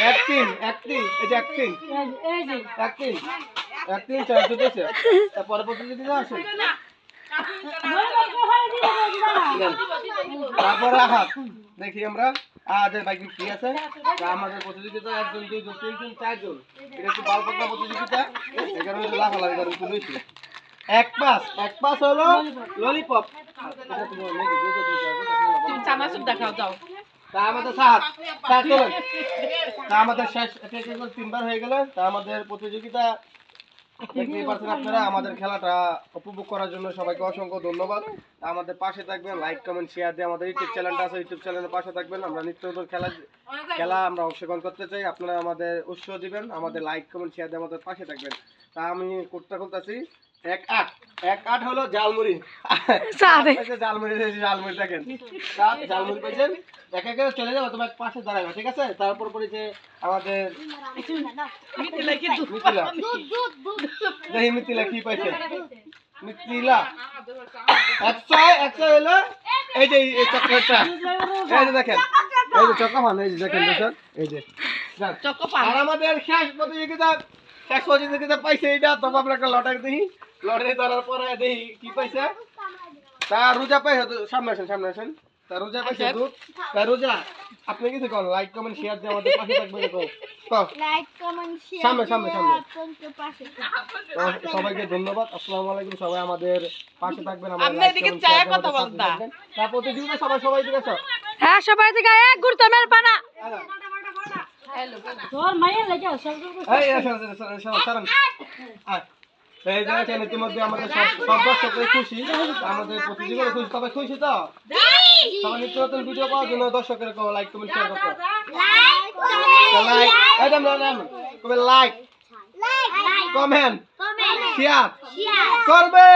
একদিন এই যে একদিন চার চলতেছে তারপরে প্রতিযোগিতা আছে তারপরে হাত দেখি আমরা আমাদের বাইক ফ্রি আছে আমাদের প্রতিযোগিতা 1 2 3 4 জন এটা হচ্ছে বালপত্তা প্রতিযোগিতা এখানে হচ্ছে লাফালাফি করে তুলেছি এক পাস হলো ললিপপ তুমি চানাচুর দেখাও যাও তা আমাদের সাত চলুন তা আমাদের শেষ তিনবার হয়ে গেল তা আমাদের প্রতিযোগিতা দেখতেই পাচ্ছেন আপনারা আমাদের খেলাটা উপভোগ করার জন্য সবাইকে অসংখ্য ধন্যবাদ আমাদের পাশে থাকবেন লাইক কমেন্ট শেয়ার দিয়ে আমাদের ইউটিউব চ্যানেলটা আছে ইউটিউব চ্যানেলের পাশে থাকবেন আমরা নিত্য নতুন খেলা আমরা অংশগ্রহণ করতে চাই আপনারা আমাদের উৎসাহ দিবেন আমাদের লাইক কমেন্ট শেয়ার দিয়ে আমাদের পাশে থাকবেন তা আমি করতেছি 1-8 হলো জালমুড়ি জালমুড়ি দেখেন জালমুড়ি পাইছেন একা একা চলে যাবো তোমার পাশে দাঁড়াবে ঠিক আছে তারপর পরে যে আমাদের মিথিলা কি পাইছে মিথিলা 100 হলো এই যে চকলেটটা এই যে দেখেন এই যে চকোপান এই যে দেখেন এই যে আর আমাদের শেষ প্রতিযোগিতা পাইছে এটা তবে আমরা একটা লটারি দেখি লটারি ধরার পরে দেখি কি পাইছে তা রোজা পাইছে সামনে আসেন তা রোজা পাইছে দুধ তা রোজা আপনি কিছু কোন লাইক কমেন্ট শেয়ার দিয়ে আমাদের পাশে থাকবেন লাইক কমেন্ট শেয়ার সামনে আপনাদের পাশে সবাইকে ধন্যবাদ আসসালামু আলাইকুম সবাই আমাদের পাশে থাকবেন আমরা এদিকে চায়ে কথা বলতা তা প্রতিযোগিতা সবাই দিকে আসো হ্যাঁ সবাই দিকে এক গুরুত্ব মের পানা তোর মায়ের লাগে এই সরন এই দেখেন ইতিমধ্যে আমাদের সব দর্শকরা খুশি আমাদের প্রতিযোগিতা খুশি সবাই খুশি তো সবাই নিত্য নতুন ভিডিও পাওয়ার জন্য দর্শকের লাইক কমেন্ট শেয়ার করতে লাইক কমেন্ট শেয়ার করবে।